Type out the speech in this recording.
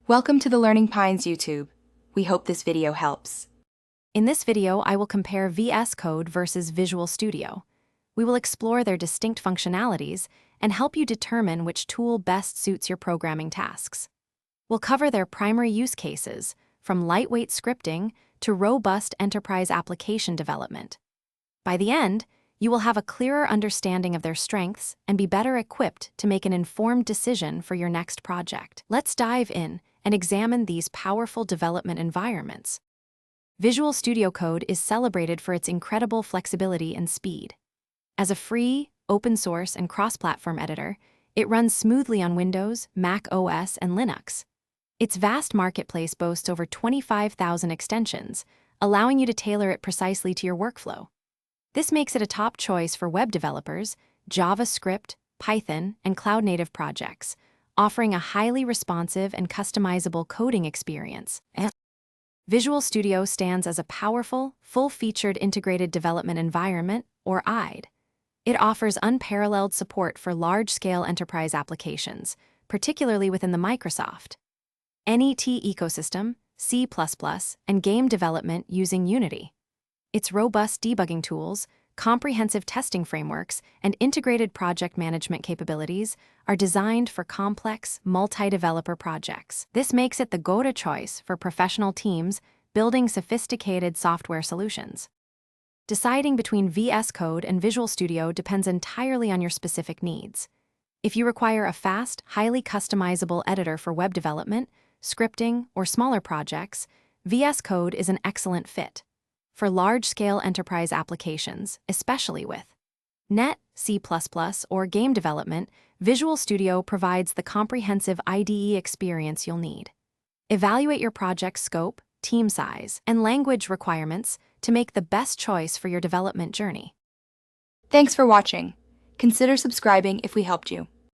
Welcome to the Learning Pines YouTube. We hope this video helps. In this video, I will compare Vscode versus Visual Studio. We will explore their distinct functionalities and help you determine which tool best suits your programming tasks. We'll cover their primary use cases, from lightweight scripting to robust enterprise application development. By the end, you will have a clearer understanding of their strengths and be better equipped to make an informed decision for your next project. Let's dive in and examine these powerful development environments. Visual Studio Code is celebrated for its incredible flexibility and speed. As a free, open-source, and cross-platform editor, it runs smoothly on Windows, Mac OS, and Linux. Its vast marketplace boasts over 25,000 extensions, allowing you to tailor it precisely to your workflow. This makes it a top choice for web developers, JavaScript, Python, and cloud-native projects, offering a highly responsive and customizable coding experience. Visual Studio stands as a powerful, full-featured integrated development environment, or IDE. It offers unparalleled support for large-scale enterprise applications, particularly within the Microsoft NET ecosystem, C++, and game development using Unity. Its robust debugging tools, comprehensive testing frameworks, and integrated project management capabilities are designed for complex, multi-developer projects. This makes it the go-to choice for professional teams building sophisticated software solutions. Deciding between Vscode and Visual Studio depends entirely on your specific needs. If you require a fast, highly customizable editor for web development, scripting, or smaller projects, Vscode is an excellent fit. For large-scale enterprise applications, especially with .NET, C++, or game development, Visual Studio provides the comprehensive IDE experience you'll need. Evaluate your project's scope, team size, and language requirements to make the best choice for your development journey. Thanks for watching. Consider subscribing if we helped you.